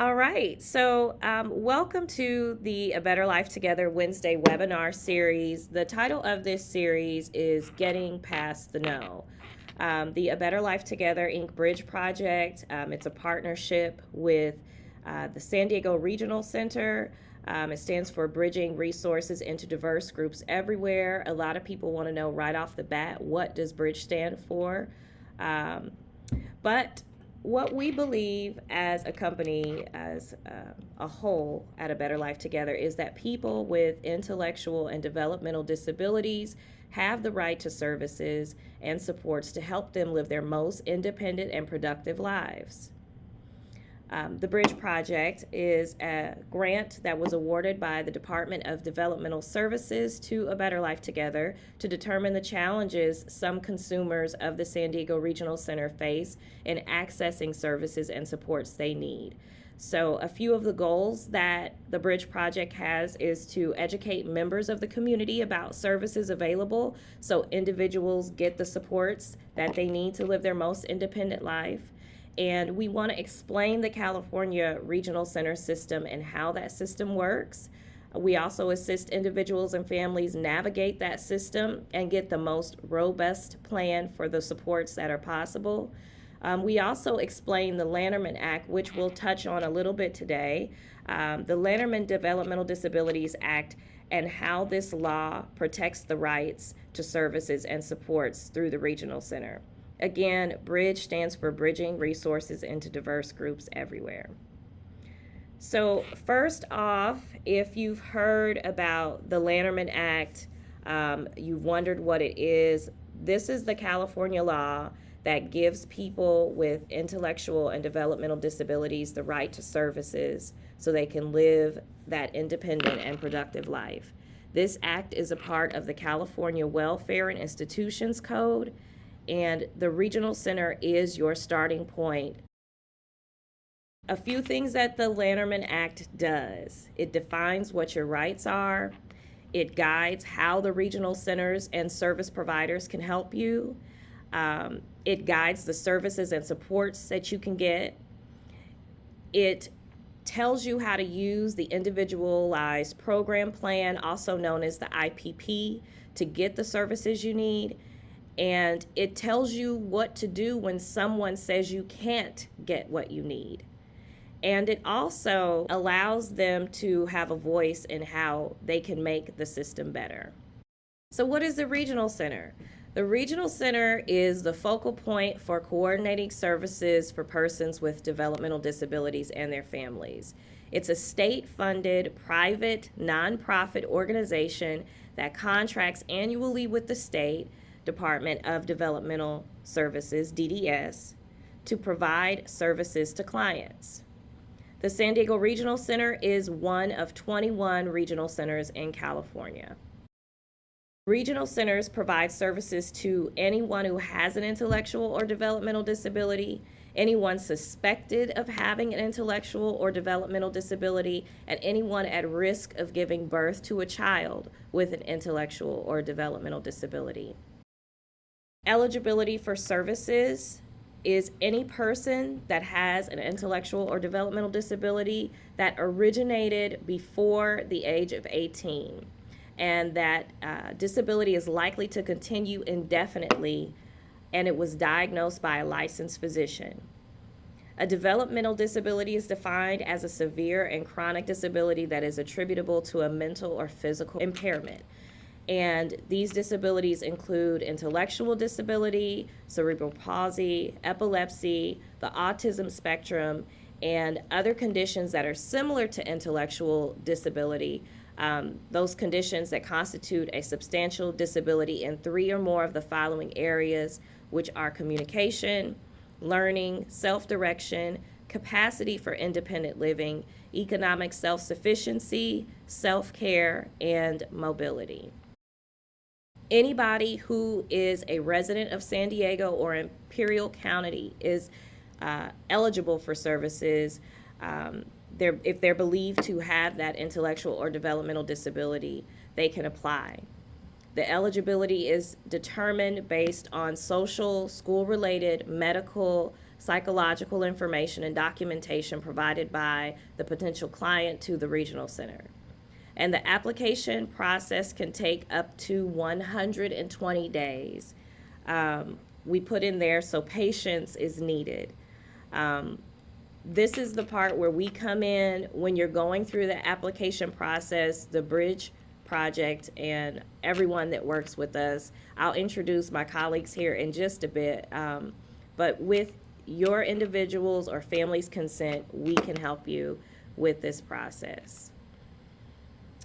All right, so welcome to the A Better Life Together Wednesday webinar series. The title of this series is Getting Past the No. The A Better Life Together Inc. Bridge Project, it's a partnership with the San Diego Regional Center. It stands for Bridging Resources into Diverse Groups Everywhere. A lot of people want to know right off the bat, what does BRIDGE stand for? But what we believe as a company, as a whole at A Better Life Together, is that people with intellectual and developmental disabilities have the right to services and supports to help them live their most independent and productive lives. The BRIDGE project is a grant that was awarded by the Department of Developmental Services to A Better Life Together to determine the challenges some consumers of the San Diego Regional Center face in accessing services and supports they need. So a few of the goals that the BRIDGE project has is to educate members of the community about services available so individuals get the supports that they need to live their most independent life. And we want to explain the California Regional Center system and how that system works. We also assist individuals and families navigate that system and get the most robust plan for the supports that are possible. We also explain the Lanterman Act, which we'll touch on a little bit today. The Lanterman Developmental Disabilities Act and how this law protects the rights to services and supports through the Regional Center. Again, BRIDGE stands for Bridging Resources into Diverse Groups Everywhere. So first off, if you've heard about the Lanterman Act, you've wondered what it is, this is the California law that gives people with intellectual and developmental disabilities the right to services so they can live that independent and productive life. This act is a part of the California Welfare and Institutions Code, and the Regional Center is your starting point. A few things that the Lanterman Act does. It defines what your rights are. It guides how the regional centers and service providers can help you. It guides the services and supports that you can get. It tells you how to use the individualized program plan, also known as the IPP, to get the services you need. And it tells you what to do when someone says you can't get what you need. And it also allows them to have a voice in how they can make the system better. So what is the Regional Center? The Regional Center is the focal point for coordinating services for persons with developmental disabilities and their families. It's a state-funded, private, nonprofit organization that contracts annually with the state Department of Developmental Services, DDS, to provide services to clients. The San Diego Regional Center is one of 21 regional centers in California. Regional centers provide services to anyone who has an intellectual or developmental disability, anyone suspected of having an intellectual or developmental disability, and anyone at risk of giving birth to a child with an intellectual or developmental disability. Eligibility for services is any person that has an intellectual or developmental disability that originated before the age of 18, and that disability is likely to continue indefinitely, and it was diagnosed by a licensed physician. A developmental disability is defined as a severe and chronic disability that is attributable to a mental or physical impairment. And these disabilities include intellectual disability, cerebral palsy, epilepsy, the autism spectrum, and other conditions that are similar to intellectual disability, those conditions that constitute a substantial disability in 3 or more of the following areas, which are communication, learning, self-direction, capacity for independent living, economic self-sufficiency, self-care, and mobility. Anybody who is a resident of San Diego or Imperial County is eligible for services if they're believed to have that intellectual or developmental disability. They can apply. The eligibility is determined based on social, school-related, medical, psychological information, and documentation provided by the potential client to the regional center. And the application process can take up to 120 days. We put in there, so patience is needed. This is the part where we come in when you're going through the application process, the B.R.I.G.E project, and everyone that works with us. I'll introduce my colleagues here in just a bit, but with your individuals or family's consent, we can help you with this process.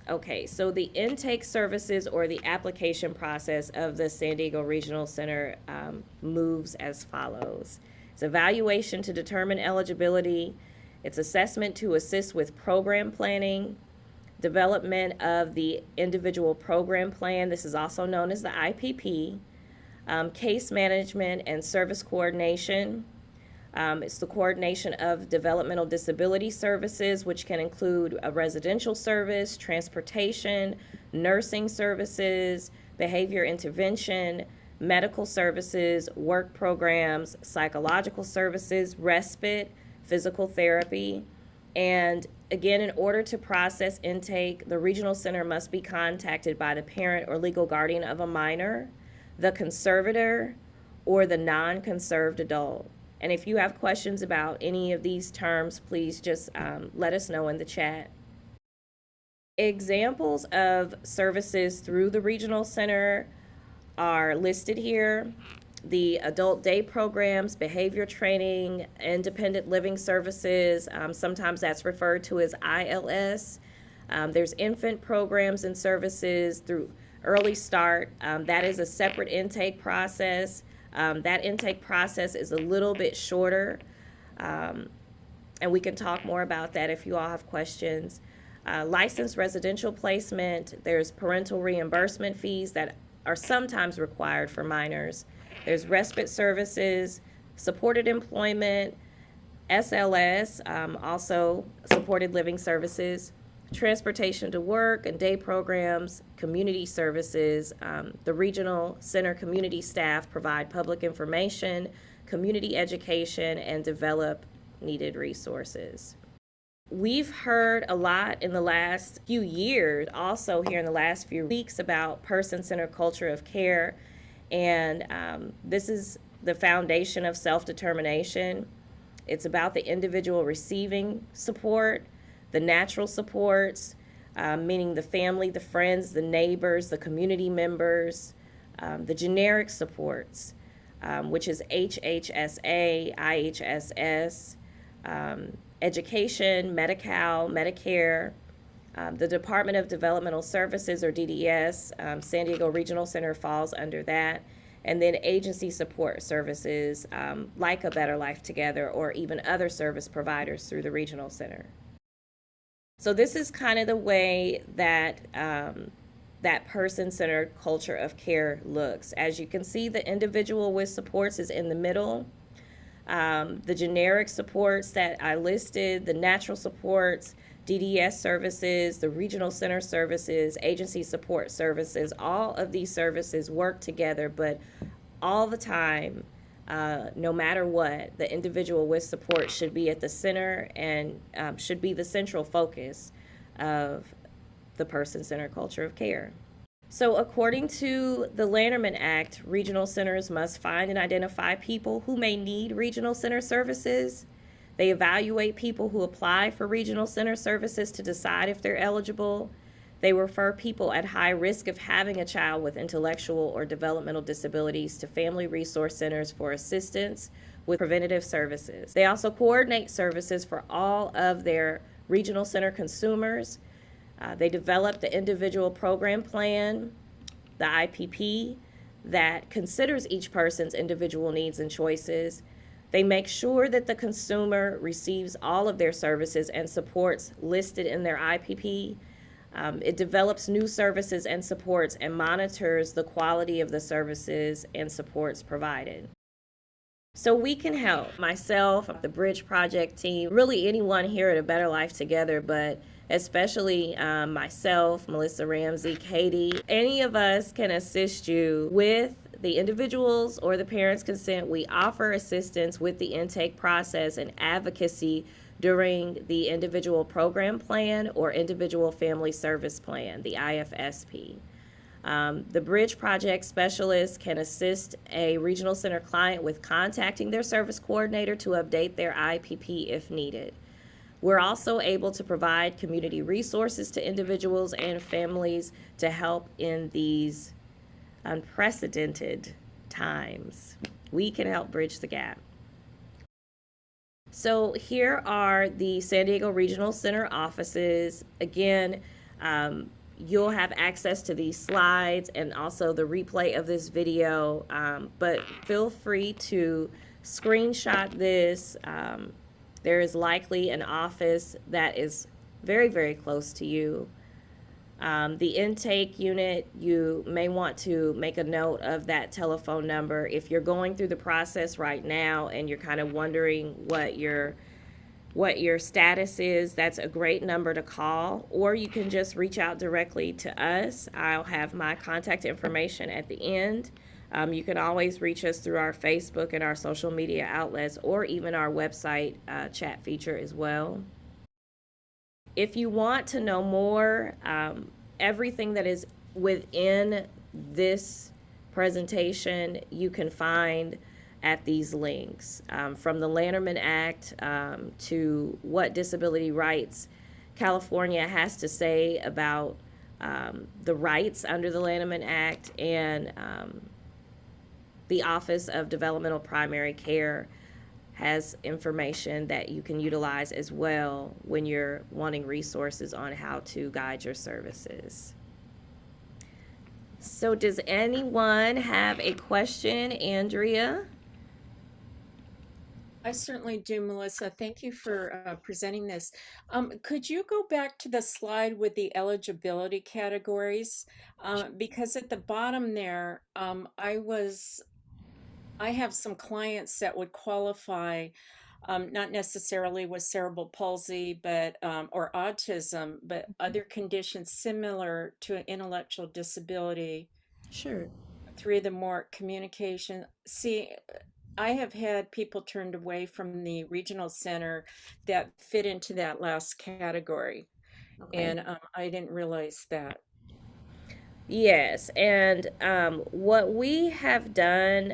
Okay, so the intake services or the application process of the San Diego Regional Center moves as follows. It's evaluation to determine eligibility. It's assessment to assist with program planning, development of the individual program plan. This is also known as the IPP. Case management and service coordination. It's the coordination of developmental disability services, which can include a residential service, transportation, nursing services, behavior intervention, medical services, work programs, psychological services, respite, physical therapy. And again, in order to process intake, the regional center must be contacted by the parent or legal guardian of a minor, the conservator, or the non-conserved adult. And if you have questions about any of these terms, please just let us know in the chat. Examples of services through the regional center are listed here. The adult day programs, behavior training, independent living services, sometimes that's referred to as ILS. There's infant programs and services through Early Start. That is a separate intake process. That intake process is a little bit shorter, and we can talk more about that if you all have questions. Licensed residential placement, there's parental reimbursement fees that are sometimes required for minors. There's respite services, supported employment, SLS, also supported living services, transportation to work and day programs, community services. The regional center community staff provide public information, community education, and develop needed resources. We've heard a lot in the last few years, also here in the last few weeks, about person-centered culture of care. And this is the foundation of self-determination. It's about the individual receiving support, the natural supports, meaning the family, the friends, the neighbors, the community members, the generic supports, which is HHSA, IHSS, education, Medi-Cal, Medicare, the Department of Developmental Services, or DDS, San Diego Regional Center falls under that, and then agency support services like A Better Life Together, or even other service providers through the Regional Center. So this is kind of the way that that person-centered culture of care looks. As you can see, the individual with supports is in the middle. The generic supports that I listed, the natural supports, DDS services, the regional center services, agency support services, all of these services work together, but all the time, no matter what, the individual with support should be at the center and should be the central focus of the person-centered culture of care. So according to the Lanterman Act, regional centers must find and identify people who may need regional center services. They evaluate people who apply for regional center services to decide if they're eligible. They refer people at high risk of having a child with intellectual or developmental disabilities to family resource centers for assistance with preventative services. They also coordinate services for all of their regional center consumers. They develop the individual program plan, the IPP, that considers each person's individual needs and choices. They make sure that the consumer receives all of their services and supports listed in their IPP. It develops new services and supports and monitors the quality of the services and supports provided. So we can help. Myself, the B.R.I.G.E project team, really anyone here at A Better Life Together, but especially myself, Melissa Ramsey, Katie, any of us can assist you with the individuals or the parents consent, we offer assistance with the intake process and advocacy during the individual program plan or individual family service plan, the IFSP. The Bridge Project Specialist can assist a regional center client with contacting their service coordinator to update their IPP if needed. We're also able to provide community resources to individuals and families to help in these unprecedented times. We can help bridge the gap. So here are the San Diego Regional Center offices. Again, you'll have access to these slides and also the replay of this video, but feel free to screenshot this. There is likely an office that is very, very close to you. The intake unit, you may want to make a note of that telephone number. If you're going through the process right now and you're kind of wondering what your status is, that's a great number to call, or you can just reach out directly to us. I'll have my contact information at the end. You can always reach us through our Facebook and our social media outlets, or even our website chat feature as well. If you want to know more, everything that is within this presentation you can find at these links, from the Lanterman Act to what disability rights California has to say about the rights under the Lanterman Act, and the Office of Developmental Primary Care has information that you can utilize as well when you're wanting resources on how to guide your services. So does anyone have a question, Andrea? I certainly do, Melissa. Thank you for presenting this. Could you go back to the slide with the eligibility categories? Because at the bottom there, I have some clients that would qualify, not necessarily with cerebral palsy, but or autism, but other conditions similar to an intellectual disability. Sure. Three of the more communication. See, I have had people turned away from the regional center that fit into that last category, Okay. and I didn't realize that. Yes, and what we have done,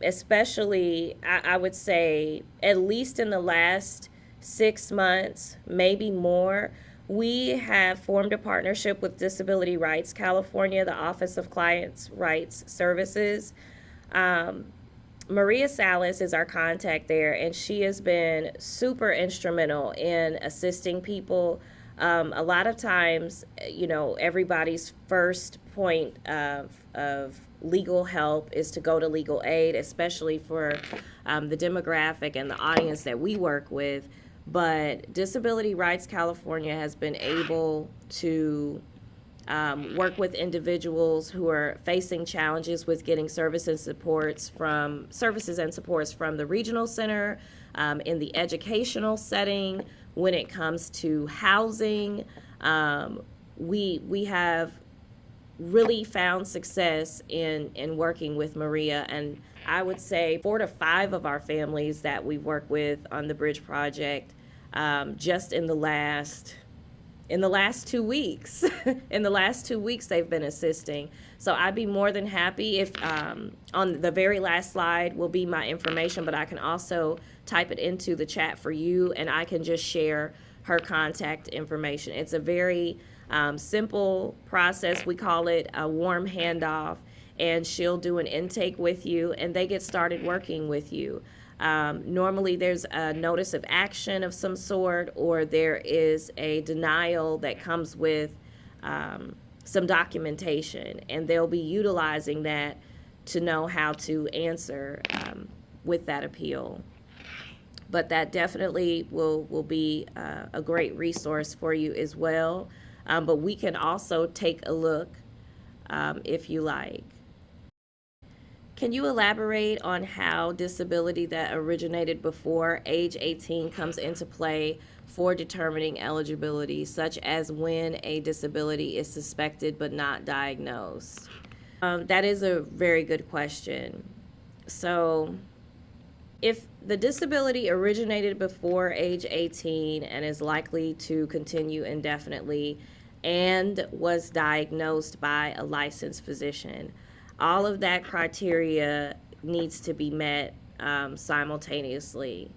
especially, I would say, at least in the last 6 months, maybe more, we have formed a partnership with Disability Rights California, the Office of Clients' Rights Services. Maria Salas is our contact there, and she has been super instrumental in assisting people. A lot of times, everybody's first point of legal help is to go to legal aid, especially for the demographic and the audience that we work with. But Disability Rights California has been able to work with individuals who are facing challenges with getting services and supports from the regional center, in the educational setting. When it comes to housing, we have really found success in working with Maria, and I would say 4 to 5 of our families that we work with on the Bridge Project, just in the last 2 weeks. In the last 2 weeks, they've been assisting. So I'd be more than happy if, on the very last slide will be my information, but I can also type it into the chat for you, and I can just share her contact information. It's a very simple process. We call it a warm handoff, and she'll do an intake with you, and they get started working with you. Normally there's a notice of action of some sort, or there is a denial that comes with some documentation, and they'll be utilizing that to know how to answer with that appeal. But that definitely will be a great resource for you as well. But we can also take a look if you like. Can you elaborate on how disability that originated before age 18 comes into play for determining eligibility, such as when a disability is suspected but not diagnosed? That is a very good question. So, if the disability originated before age 18 and is likely to continue indefinitely and was diagnosed by a licensed physician, all of that criteria needs to be met simultaneously.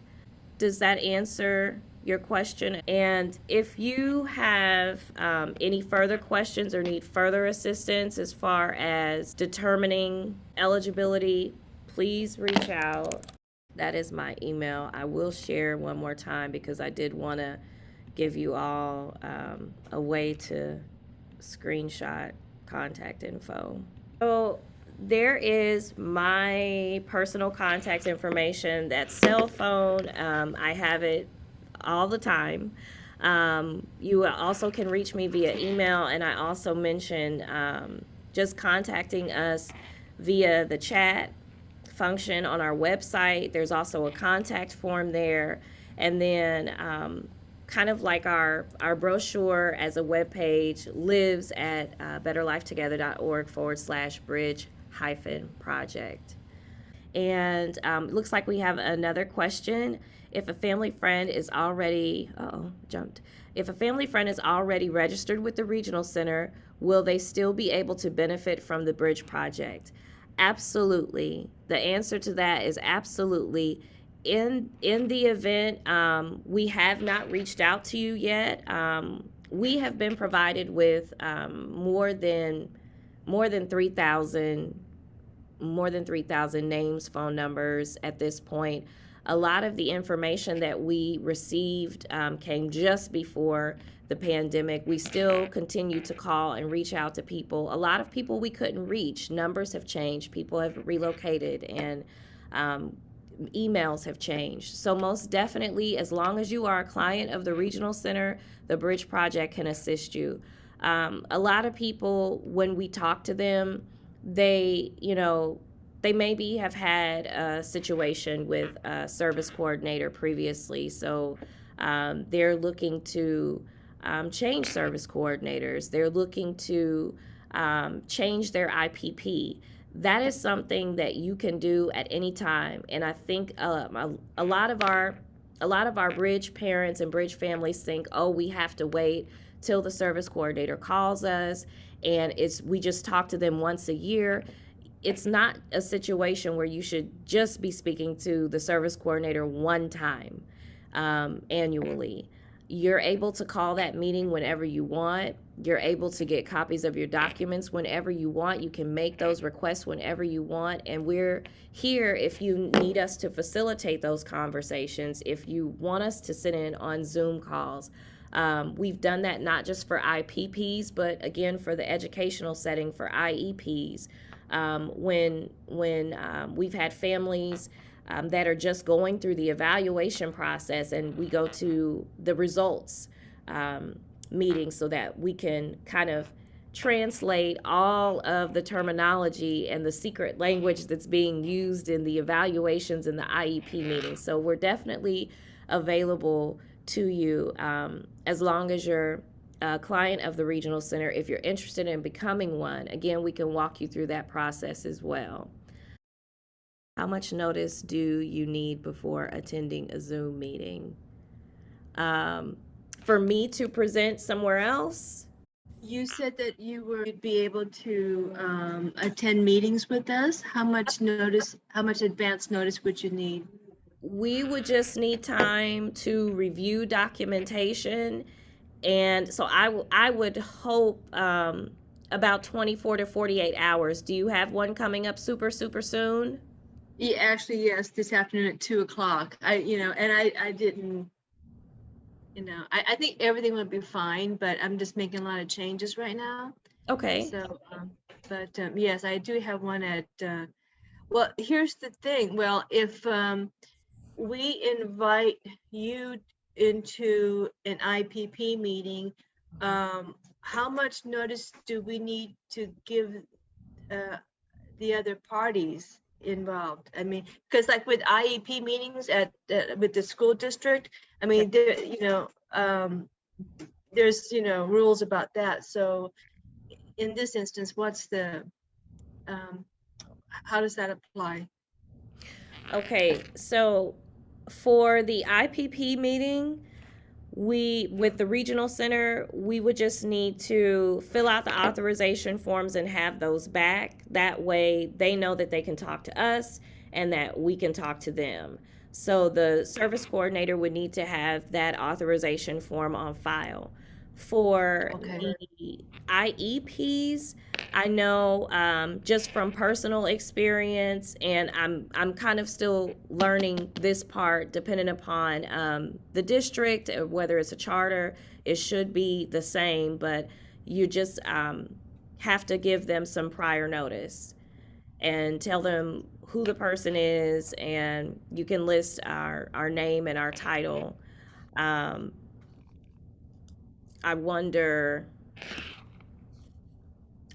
Does that answer your question? And if you have any further questions or need further assistance as far as determining eligibility, please reach out. That is my email. I will share one more time because I did want to give you all a way to screenshot contact info. So there is my personal contact information. That cell phone. I have it all the time. You also can reach me via email, and I also mentioned just contacting us via the chat function on our website. There's also a contact form there. And then kind of like our brochure as a web page lives at betterlifetogether.org/bridge-project. And it looks like we have another question. If a family friend is already, jumped. If a family friend is already registered with the regional center, will they still be able to benefit from the Bridge Project? Absolutely. The answer to that is absolutely. In the event we have not reached out to you yet, we have been provided with more than 3,000 names, phone numbers at this point. A lot of the information that we received came just before the pandemic. We still continue to call and reach out to people. A lot of people we couldn't reach. Numbers have changed. People have relocated, and emails have changed. So most definitely, as long as you are a client of the regional center, the Bridge Project can assist you. A lot of people, when we talk to them, they maybe have had a situation with a service coordinator previously, so they're looking to change service coordinators. They're looking to change their IPP. That is something that you can do at any time, and I think a lot of our Bridge parents and Bridge families think, oh, we have to wait till the service coordinator calls us, and we just talk to them once a year. It's not a situation where you should just be speaking to the service coordinator one time annually. You're able to call that meeting whenever you want. You're able to get copies of your documents whenever you want. You can make those requests whenever you want. And we're here if you need us to facilitate those conversations, if you want us to sit in on Zoom calls. We've done that not just for IPPs, but again for the educational setting for IEPs. When we've had families that are just going through the evaluation process, and we go to the results meeting so that we can kind of translate all of the terminology and the secret language that's being used in the evaluations in the IEP meetings. So we're definitely available to you as long as you're a client of the regional center. If you're interested in becoming one, again, we can walk you through that process as well. How much notice do you need before attending a Zoom meeting? For me to present somewhere else? You said that you'd be able to attend meetings with us. How much advance notice would you need? We would just need time to review documentation. And so I would hope about 24 to 48 hours. Do you have one coming up super, super soon? Yeah, actually, yes, this afternoon at 2:00. I didn't, I think everything would be fine, but I'm just making a lot of changes right now. Okay. So, yes, I do have one at, well, here's the thing. Well, if we invite you into an IPP meeting, how much notice do we need to give the other parties involved? I mean, because like with IEP meetings with the school district, I mean, there's rules about that. So in this instance, what's the how does that apply? Okay, so for the IPP meeting, we with the regional center, we would just need to fill out the authorization forms and have those back. That way they know that they can talk to us and that we can talk to them. So the service coordinator would need to have that authorization form on file. For Okay. the IEPs, I know just from personal experience, and I'm kind of still learning this part, depending upon the district, or whether it's a charter, it should be the same, but you just have to give them some prior notice and tell them who the person is, and you can list our name and our title. Um, I wonder.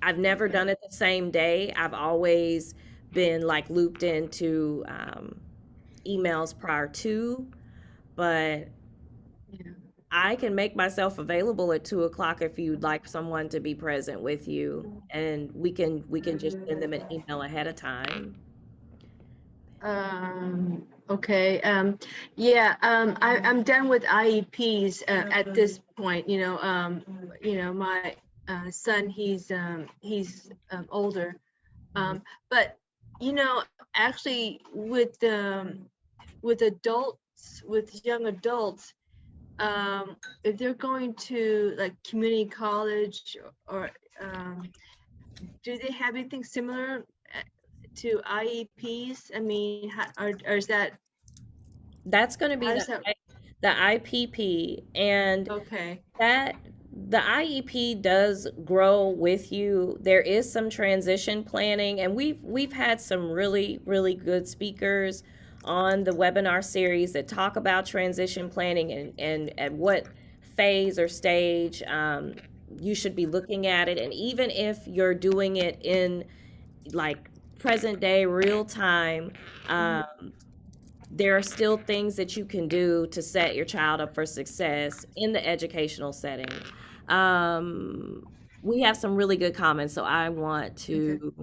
I've never Okay. done it the same day. I've always been like looped into emails prior to, but Yeah. I can make myself available at 2 o'clock if you'd like someone to be present with you, and we can just send them an email ahead of time. Okay. Yeah. I'm done with IEPs at this point. My son, he's older. But actually, with adults, with young adults, if they're going to like community college or do they have anything similar to IEPs? I mean, or is that That's going to be how does that? the IPP, and Okay. that the IEP does grow with you. There is some transition planning, and we've had some really good speakers on the webinar series that talk about transition planning and at what phase or stage you should be looking at it. And even if you're doing it in like present day real time, Mhm. there are still things that you can do to set your child up for success in the educational setting. Um, we have some really good comments, so I want Okay. to.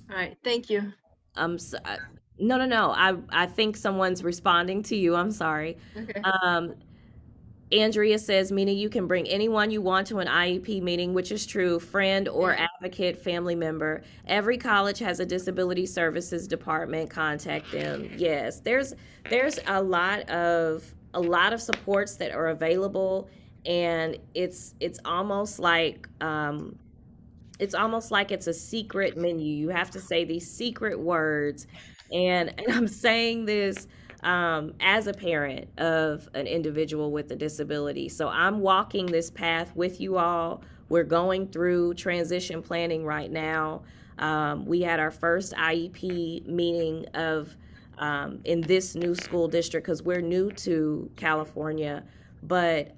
All right. Thank you. So, no. I think someone's responding to you. I'm sorry. Okay. Um, Andrea says, Mina, you can bring anyone you want to an IEP meeting, which is true, friend or Yeah. advocate, family member. Every college has a disability services department. Contact them. Yes, there's a lot of supports that are available, and it's almost like it's a secret menu. You have to say these secret words. And I'm saying this as a parent of an individual with a disability. So I'm walking this path with you all. We're going through transition planning right now. We had our first IEP meeting in this new school district because we're new to California. But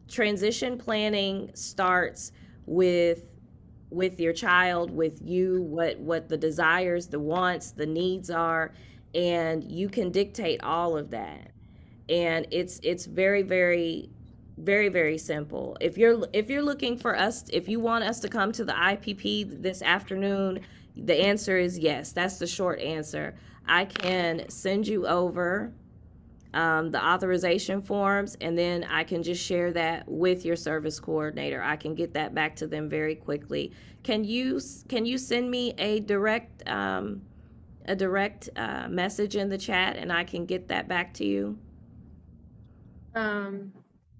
transition planning starts with your child, with you, what the desires, the wants, the needs are, and you can dictate all of that. And it's very simple. If you're looking for us, if you want us to come to the IPP this afternoon, the answer is yes. That's the short answer. I can send you over the authorization forms, and then I can just share that with your service coordinator. I can get that back to them very quickly. Can you send me a direct message in the chat, and I can get that back to you? Um.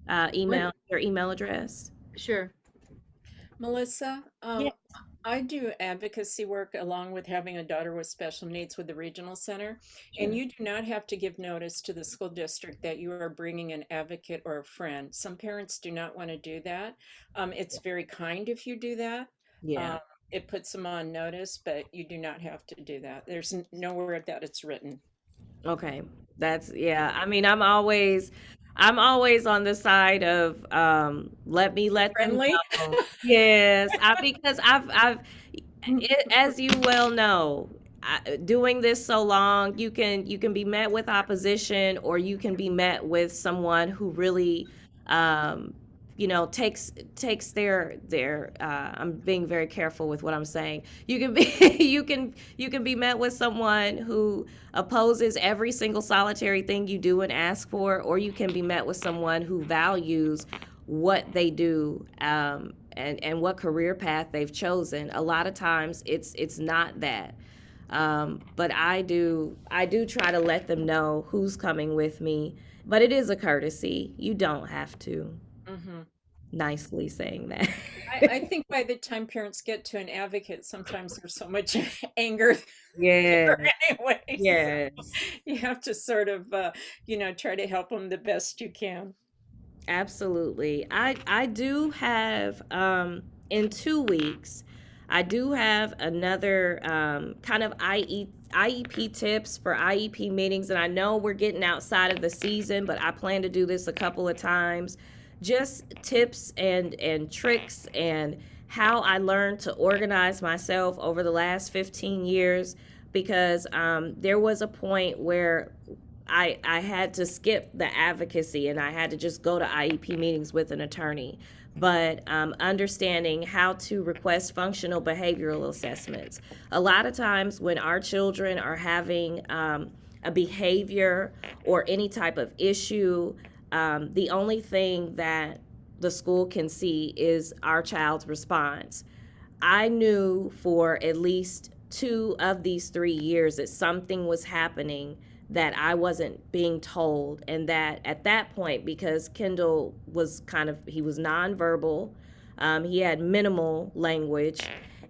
What? Email your email address. Sure. Melissa, Yeah. I do advocacy work along with having a daughter with special needs with the regional center, and Sure. you do not have to give notice to the school district that you are bringing an advocate or a friend. Some parents do not want to do that. It's very kind if you do that. Yeah. Um, it puts them on notice, but you do not have to do that. There's nowhere that it's written. Okay. That's yeah. I mean, I'm always on the side of let them Friendly? know. Yes, because as you well know, doing this so long, you can be met with opposition, or you can be met with someone who really, um, takes their I'm being very careful with what I'm saying. You can be you can be met with someone who opposes every single solitary thing you do and ask for, or you can be met with someone who values what they do, and what career path they've chosen. A lot of times it's not that. But I do try to let them know who's coming with me, but it is a courtesy. You don't have to. Hmm. Nicely saying that. I think by the time parents get to an advocate, sometimes there's so much anger Yeah. there anyway. So Yes. you have to sort of, try to help them the best you can. Absolutely. I do have, in 2 weeks, I do have another, kind of IEP tips for IEP meetings, and I know we're getting outside of the season, but I plan to do this a couple of times. Just tips and tricks and how I learned to organize myself over the last 15 years, because there was a point where I had to skip the advocacy and I had to just go to IEP meetings with an attorney. But understanding how to request functional behavioral assessments. A lot of times when our children are having a behavior or any type of issue, the only thing that the school can see is our child's response. I knew for at least 2 of these 3 years that something was happening that I wasn't being told. And that at that point, because Kendall was he was nonverbal, he had minimal language,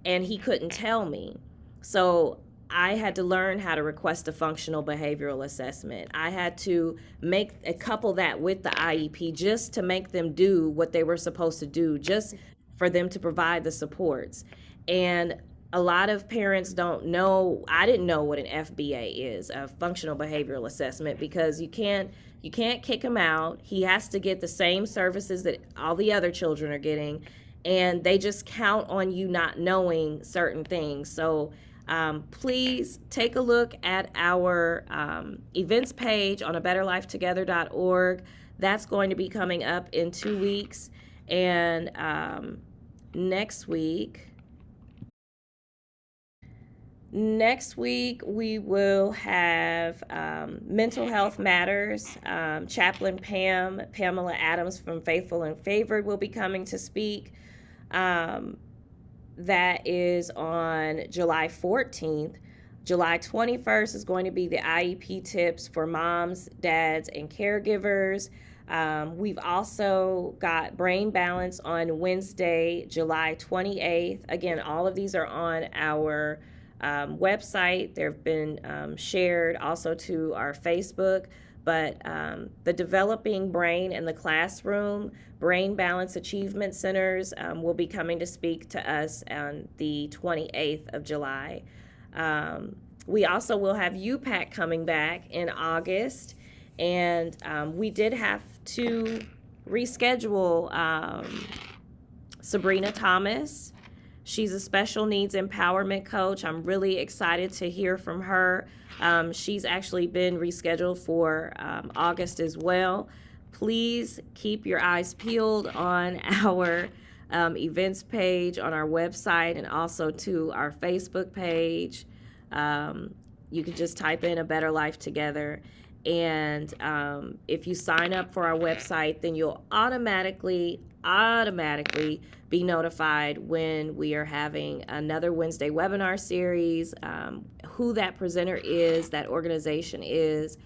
and he couldn't tell me. So I had to learn how to request a functional behavioral assessment. I had to make a couple that with the IEP just to make them do what they were supposed to do, just for them to provide the supports. And a lot of parents don't know. I didn't know what an FBA is, a functional behavioral assessment, because you can't kick him out. He has to get the same services that all the other children are getting, and they just count on you not knowing certain things. So please take a look at our events page on abetterlifetogether.org. That's going to be coming up in 2 weeks. And next week, we will have Mental Health Matters. Chaplain Pam, Pamela Adams from Faithful and Favored, will be coming to speak. That is on July 14th. July 21st is going to be the IEP tips for moms, dads, and caregivers. We've also got Brain Balance on Wednesday, July 28th. Again, all of these are on our website. They've been shared also to our Facebook. But the Developing Brain in the Classroom, Brain Balance Achievement Centers will be coming to speak to us on the 28th of July. We also will have UPAC coming back in August, and we did have to reschedule Sabrina Thomas. She's a special needs empowerment coach. I'm really excited to hear from her. She's actually been rescheduled for August as well. Please keep your eyes peeled on our events page on our website, and also to our Facebook page. You can just type in A Better Life Together. And if you sign up for our website, then you'll automatically be notified when we are having another Wednesday webinar series, who that presenter is, that organization is.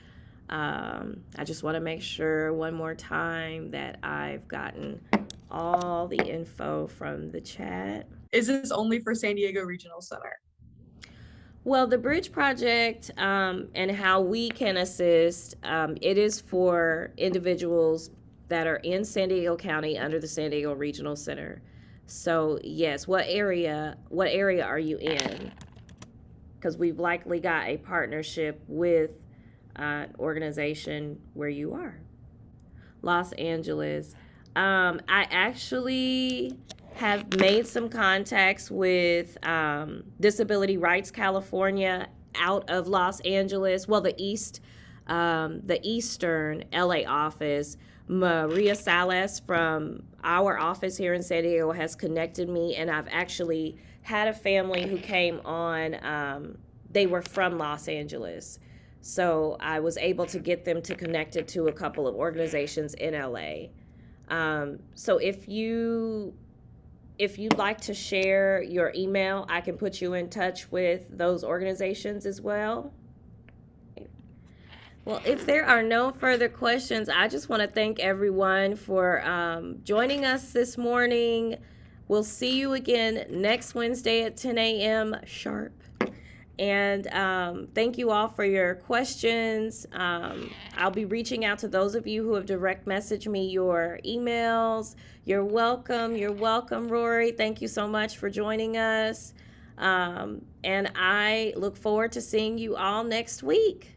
I just want to make sure one more time that I've gotten all the info from the chat. Is this only for San Diego Regional Center? Well, the Bridge Project, and how we can assist, it is for individuals that are in San Diego County under the San Diego Regional Center. So yes, what area are you in? Because we've likely got a partnership with an organization where you are. Los Angeles. I actually have made some contacts with Disability Rights California out of Los Angeles. Well, the Eastern LA office, Maria Salas from our office here in San Diego has connected me, and I've actually had a family who came on. They were from Los Angeles, so I was able to get them to connected to a couple of organizations in LA. So if you'd like to share your email, I can put you in touch with those organizations as well. Well, if there are no further questions, I just want to thank everyone for joining us this morning. We'll see you again next Wednesday at 10 a.m. sharp. And thank you all for your questions. I'll be reaching out to those of you who have direct messaged me your emails. You're welcome. You're welcome, Rory. Thank you so much for joining us. And I look forward to seeing you all next week.